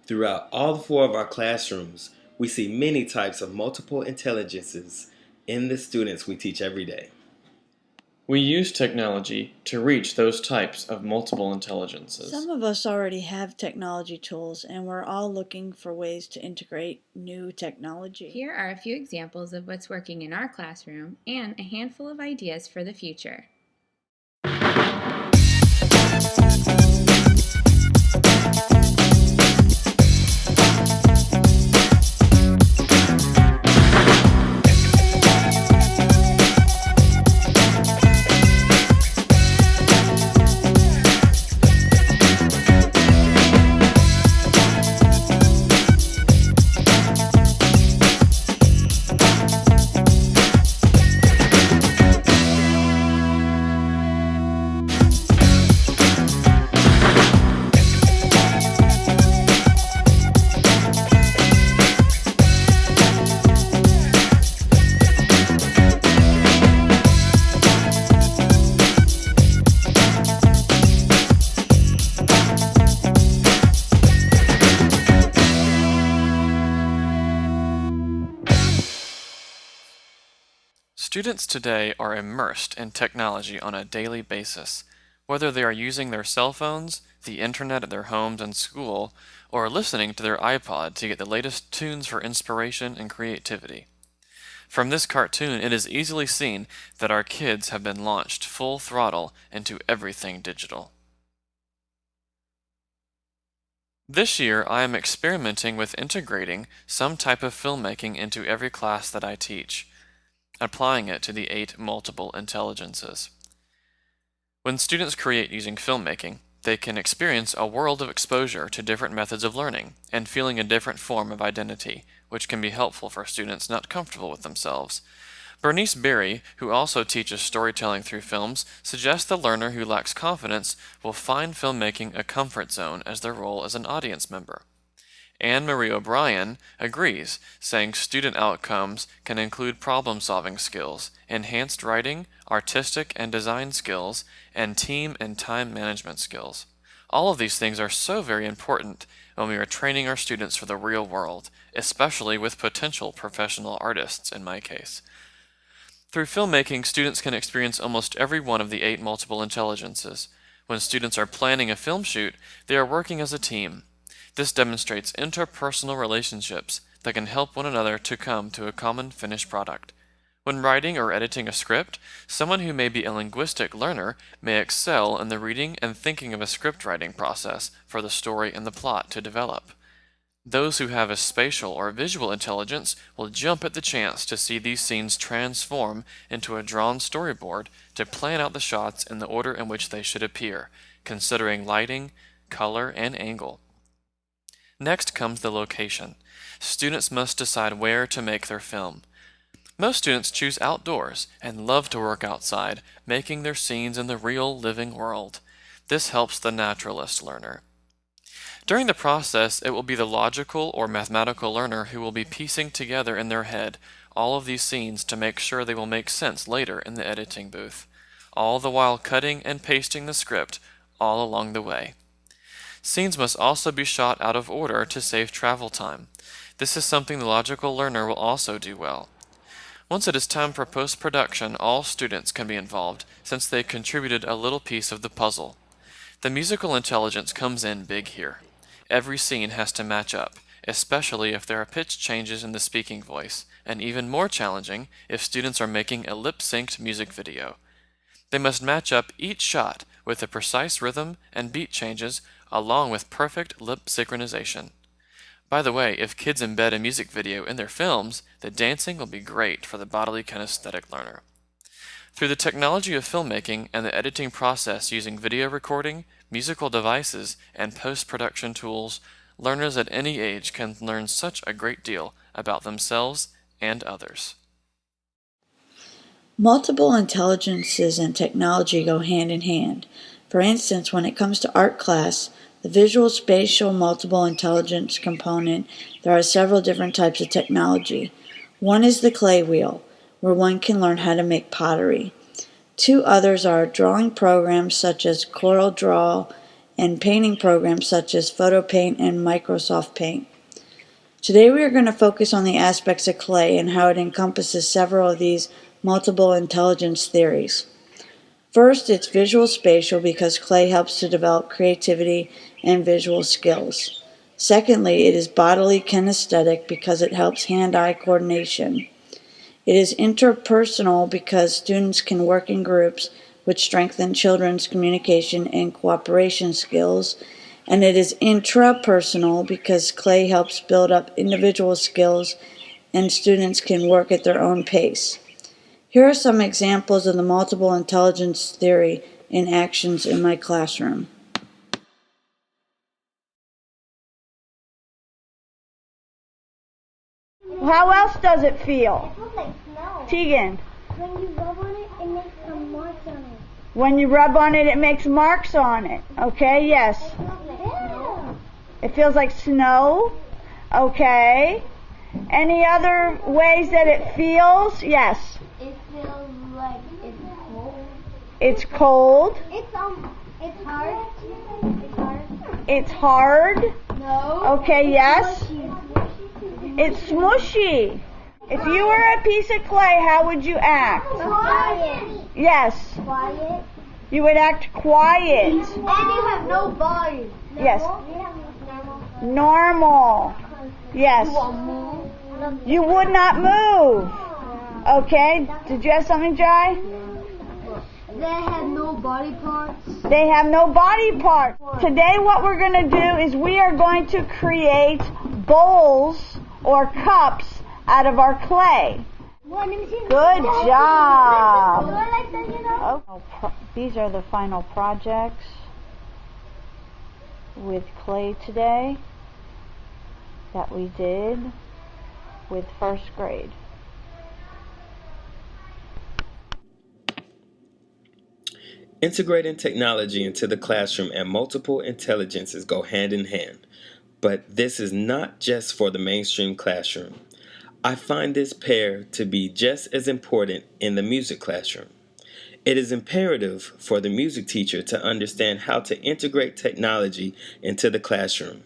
Throughout all four of our classrooms, we see many types of multiple intelligences in the students we teach every day. We use technology to reach those types of multiple intelligences. Some of us already have technology tools, and we're all looking for ways to integrate new technology. Here are a few examples of what's working in our classroom and a handful of ideas for the future. Students today are immersed in technology on a daily basis, whether they are using their cell phones, the internet at their homes and school, or listening to their iPod to get the latest tunes for inspiration and creativity. From this cartoon, it is easily seen that our kids have been launched full throttle into everything digital. This year, I am experimenting with integrating some type of filmmaking into every class that I teach, applying it to the 8 multiple intelligences. When students create using filmmaking, they can experience a world of exposure to different methods of learning and feeling a different form of identity, which can be helpful for students not comfortable with themselves. Bernice Berry, who also teaches storytelling through films, suggests the learner who lacks confidence will find filmmaking a comfort zone as their role as an audience member. Anne Marie O'Brien agrees, saying student outcomes can include problem-solving skills, enhanced writing, artistic and design skills, and team and time management skills. All of these things are so very important when we are training our students for the real world, especially with potential professional artists in my case. Through filmmaking, students can experience almost every one of the 8 multiple intelligences. When students are planning a film shoot, they are working as a team. This demonstrates interpersonal relationships that can help one another to come to a common finished product. When writing or editing a script, someone who may be a linguistic learner may excel in the reading and thinking of a script writing process for the story and the plot to develop. Those who have a spatial or visual intelligence will jump at the chance to see these scenes transform into a drawn storyboard to plan out the shots in the order in which they should appear, considering lighting, color, and angle. Next comes the location. Students must decide where to make their film. Most students choose outdoors and love to work outside, making their scenes in the real living world. This helps the naturalist learner. During the process, it will be the logical or mathematical learner who will be piecing together in their head all of these scenes to make sure they will make sense later in the editing booth, all the while cutting and pasting the script all along the way. Scenes must also be shot out of order to save travel time. This is something the logical learner will also do well. Once it is time for post-production, all students can be involved, since they contributed a little piece of the puzzle. The musical intelligence comes in big here. Every scene has to match up, especially if there are pitch changes in the speaking voice, and even more challenging if students are making a lip-synced music video. They must match up each shot with the precise rhythm and beat changes along with perfect lip synchronization. By the way, if kids embed a music video in their films, the dancing will be great for the bodily kinesthetic learner. Through the technology of filmmaking and the editing process using video recording, musical devices, and post-production tools, learners at any age can learn such a great deal about themselves and others. Multiple intelligences and technology go hand in hand. For instance, when it comes to art class, the visual spatial multiple intelligence component, there are several different types of technology. One is the clay wheel, where one can learn how to make pottery. Two others are drawing programs such as CorelDRAW and painting programs such as PhotoPaint and Microsoft Paint. Today we are going to focus on the aspects of clay and how it encompasses several of these multiple intelligence theories. First, it's visual spatial because clay helps to develop creativity and visual skills. Secondly, it is bodily kinesthetic because it helps hand-eye coordination. It is interpersonal because students can work in groups, which strengthen children's communication and cooperation skills. And it is intrapersonal because clay helps build up individual skills and students can work at their own pace. Here are some examples of the multiple intelligence theory in actions in my classroom. How else does it feel? It feels like snow. Tegan. When you rub on it, it makes some marks on it. When you rub on it, it makes marks on it. Okay, yes. It feels like snow. It feels like snow. Okay. Any other ways that it feels? Yes. It feels like it's cold. It's cold. It's hard. It's hard. It's hard. No. Okay, yes. Smushy. It's smushy. If you were a piece of clay, how would you act? Quiet. Yes. Quiet. You would act quiet. And you have no body. Yes. Normal. Normal. Yes. You won't move. You would not move. Okay. Did you have something, Jai? They have no body parts. They have no body parts. Today what we're going to do is we are going to create bowls or cups out of our clay. Good job. These are the final projects with clay today that we did with first grade. Integrating technology into the classroom and multiple intelligences go hand in hand, but this is not just for the mainstream classroom. I find this pair to be just as important in the music classroom. It is imperative for the music teacher to understand how to integrate technology into the classroom.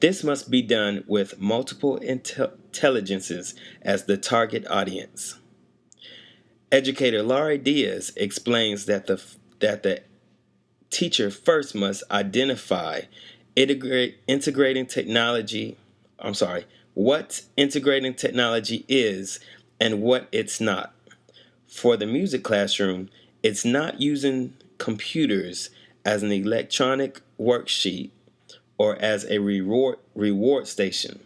This must be done with multiple intelligences as the target audience. Educator Laurie Diaz explains that the teacher first must identify what integrating technology is and what it's not. For the music classroom, it's not using computers as an electronic worksheet or as a reward station.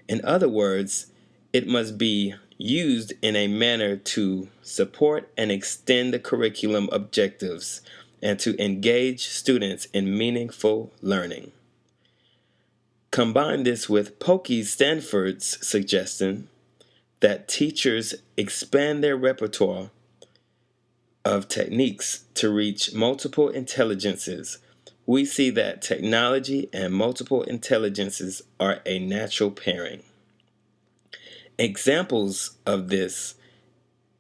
In other words, it must be used in a manner to support and extend the curriculum objectives and to engage students in meaningful learning. Combine this with Pokey Stanford's suggestion that teachers expand their repertoire of techniques to reach multiple intelligences. We see that technology and multiple intelligences are a natural pairing. Examples of this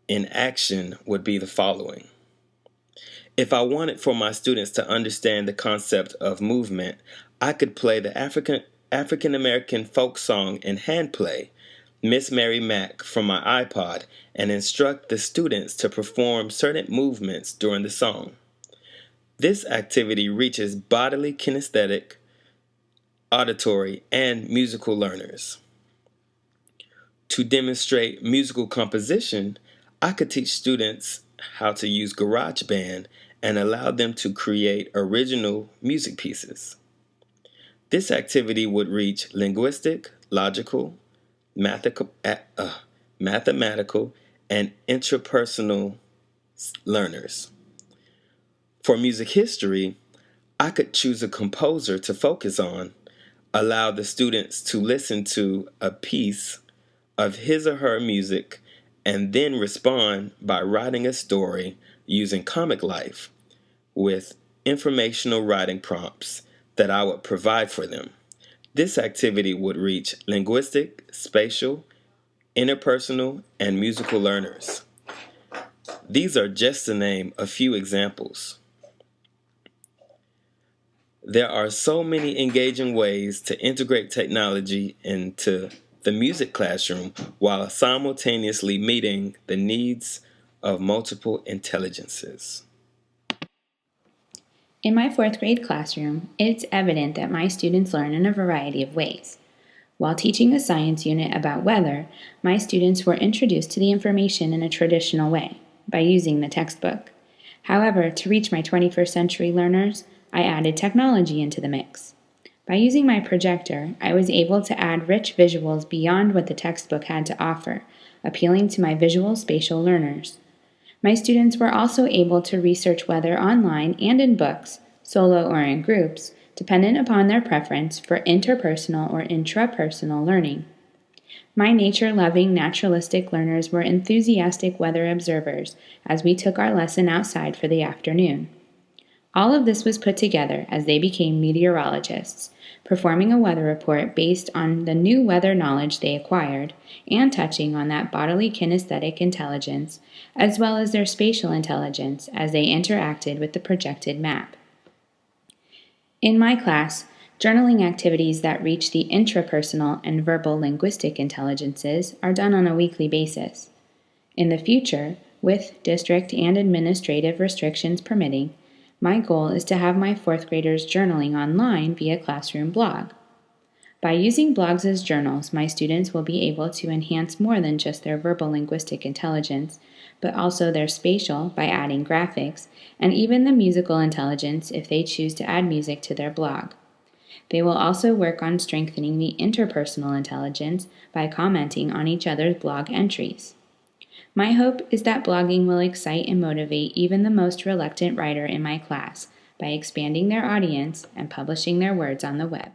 in action would be the following. If I wanted for my students to understand the concept of movement, I could play the African American folk song and hand play Miss Mary Mack from my iPod and instruct the students to perform certain movements during the song. This activity reaches bodily kinesthetic, auditory, and musical learners. To demonstrate musical composition, I could teach students how to use GarageBand and allow them to create original music pieces. This activity would reach linguistic, logical, mathematical, and interpersonal learners. For music history, I could choose a composer to focus on, allow the students to listen to a piece of his or her music, and then respond by writing a story using Comic Life with informational writing prompts that I would provide for them. This activity would reach linguistic, spatial, interpersonal, and musical learners. These are just to name a few examples. There are so many engaging ways to integrate technology into the music classroom while simultaneously meeting the needs of multiple intelligences. In my fourth grade classroom, it's evident that my students learn in a variety of ways. While teaching a science unit about weather, my students were introduced to the information in a traditional way, by using the textbook. However, to reach my 21st century learners, I added technology into the mix. By using my projector, I was able to add rich visuals beyond what the textbook had to offer, appealing to my visual spatial learners. My students were also able to research weather online and in books, solo or in groups, dependent upon their preference for interpersonal or intrapersonal learning. My nature-loving naturalistic learners were enthusiastic weather observers as we took our lesson outside for the afternoon. All of this was put together as they became meteorologists, performing a weather report based on the new weather knowledge they acquired and touching on that bodily kinesthetic intelligence, as well as their spatial intelligence as they interacted with the projected map. In my class, journaling activities that reach the intrapersonal and verbal linguistic intelligences are done on a weekly basis. In the future, with district and administrative restrictions permitting, my goal is to have my fourth graders journaling online via classroom blog. By using blogs as journals, my students will be able to enhance more than just their verbal linguistic intelligence, but also their spatial by adding graphics, and even the musical intelligence if they choose to add music to their blog. They will also work on strengthening the interpersonal intelligence by commenting on each other's blog entries. My hope is that blogging will excite and motivate even the most reluctant writer in my class by expanding their audience and publishing their words on the web.